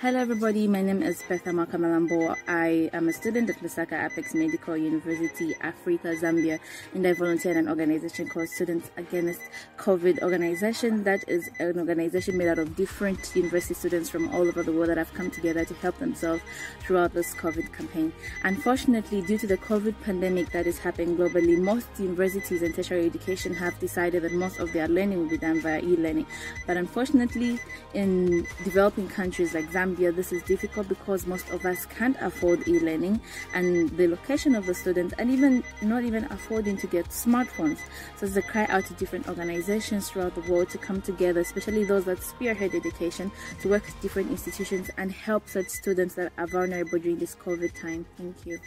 Hello everybody, my name is Bertha Malambo. I am a student at Lusaka Apex Medical University, Africa, Zambia, and I volunteer in an organization called Students Against COVID organization. That is an organization made out of different university students from all over the world that have come together to help themselves throughout this COVID campaign. Unfortunately, due to the COVID pandemic that is happening globally, most universities and tertiary education have decided that most of their learning will be done via e-learning. But unfortunately, in developing countries like Zambia, this is difficult because most of us can't afford e-learning, and the location of the students, and even not even affording to get smartphones. So it's a cry out to different organizations throughout the world to come together, especially those that spearhead education, to work with different institutions and help such students that are vulnerable during this COVID time. Thank you.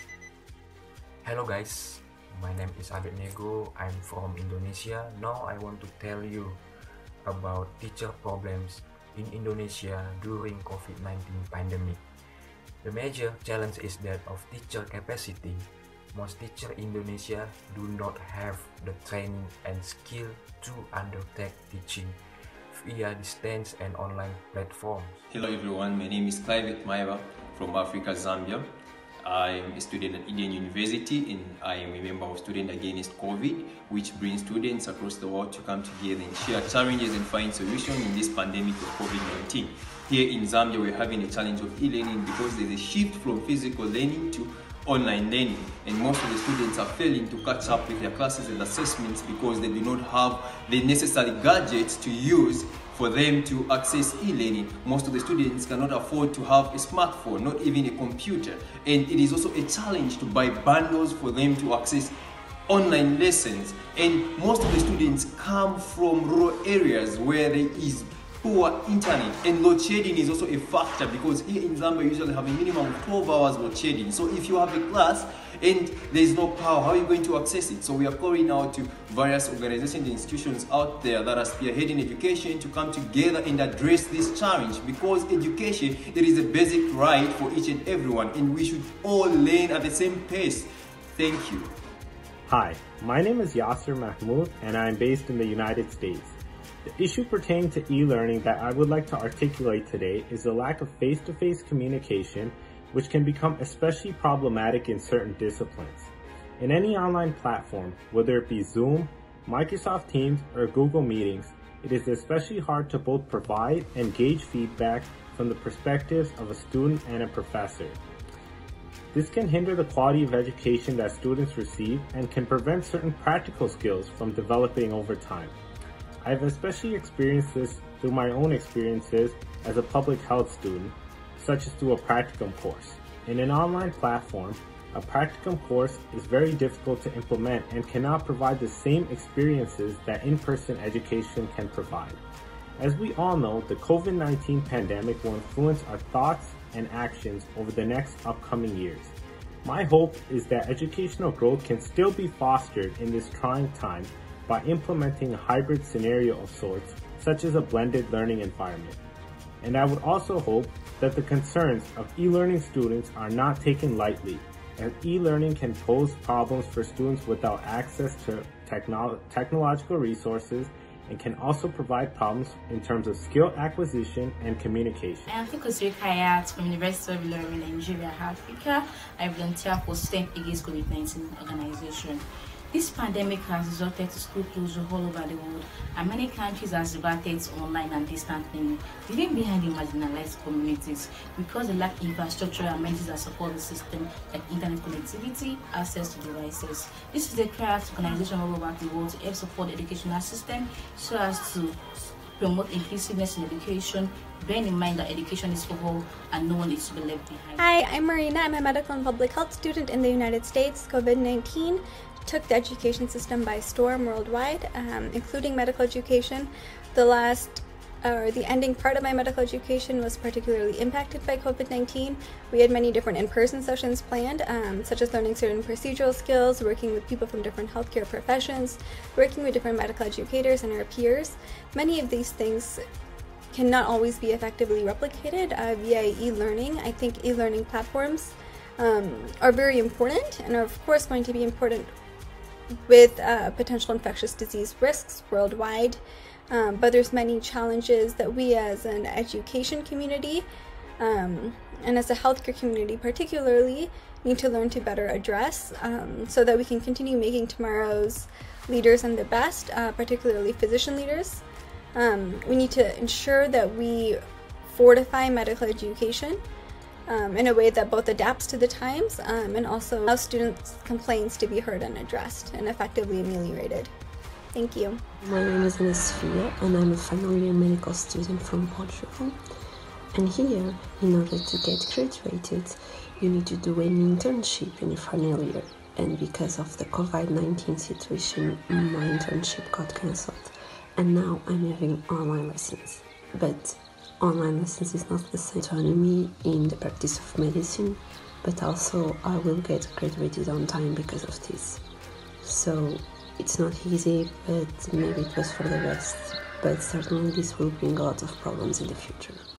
Hello guys, my name is AbedNego. I'm from Indonesia. Now I want to tell you about teacher problems in Indonesia during COVID-19 pandemic. The major challenge is that of teacher capacity. Most teachers in Indonesia do not have the training and skill to undertake teaching via distance and online platforms. Hello everyone, my name is Clivate from Africa, Zambia. I'm a student at Indian University and I am a member of Students Against COVID, which brings students across the world to come together and share challenges and find solutions in this pandemic of COVID-19. Here in Zambia, we're having a challenge of e-learning because there's a shift from physical learning to online learning, and most of the students are failing to catch up with their classes and assessments because they do not have the necessary gadgets to use for them to access e-learning. Most of the students cannot afford to have a smartphone, not even a computer, and it is also a challenge to buy bundles for them to access online lessons. And most of the students come from rural areas where there is poor internet, and load shedding is also a factor because here in Zambia we usually have a minimum of 12 hours load shedding. So if you have a class and there is no power, how are you going to access it? So we are calling out to various organizations and institutions out there that are spearheading education to come together and address this challenge, because education, it is a basic right for each and everyone, and we should all learn at the same pace. Thank you. Hi, my name is Yasir Mehmood and I am based in the United States. The issue pertaining to e-learning that I would like to articulate today is the lack of face-to-face communication, which can become especially problematic in certain disciplines. In any online platform, whether it be Zoom, Microsoft Teams, or Google Meetings, it is especially hard to both provide and gauge feedback from the perspectives of a student and a professor. This can hinder the quality of education that students receive and can prevent certain practical skills from developing over time. I've especially experienced this through my own experiences as a public health student, such as through a practicum course. In an online platform, a practicum course is very difficult to implement and cannot provide the same experiences that in-person education can provide. As we all know, the COVID-19 pandemic will influence our thoughts and actions over the next upcoming years. My hope is that educational growth can still be fostered in this trying time by implementing a hybrid scenario of sorts, such as a blended learning environment. And I would also hope that the concerns of e-learning students are not taken lightly, as e-learning can pose problems for students without access to technological resources, and can also provide problems in terms of skill acquisition and communication. I am Rukayat from University of Ilorin, Nigeria, Africa. I volunteer for Students Against COVID-19 organization. This pandemic has resulted to school closure all over the world, and many countries have reverted to online and distant learning, leaving behind the marginalized communities because they lack infrastructural amenities that support the system, like internet connectivity, access to devices. This is a cry out to organizations all over the world to help support the educational system so as to promote inclusiveness in education, bearing in mind that education is for all and no one is to be left behind. Hi, I'm Marina. I'm a medical and public health student in the United States. COVID-19 took the education system by storm worldwide, including medical education. The ending part of my medical education was particularly impacted by COVID-19. We had many different in-person sessions planned, such as learning certain procedural skills, working with people from different healthcare professions, working with different medical educators and our peers. Many of these things cannot always be effectively replicated via e-learning. I think e-learning platforms are very important and are of course going to be important with potential infectious disease risks worldwide, but there's many challenges that we as an education community and as a healthcare community particularly, need to learn to better address so that we can continue making tomorrow's leaders and the best, particularly physician leaders. We need to ensure that we fortify medical education in a way that both adapts to the times and also allows students' complaints to be heard and addressed and effectively ameliorated. Thank you. My name is Sofia and I'm a final year medical student from Portugal. And here, in order to get graduated, you need to do an internship in a final year. And because of the COVID-19 situation, my internship got cancelled. And now I'm having online lessons. But online lessons is not the same autonomy in the practice of medicine, but also I will get graduated on time because of this. So it's not easy, but maybe it was for the best. But certainly this will bring a lot of problems in the future.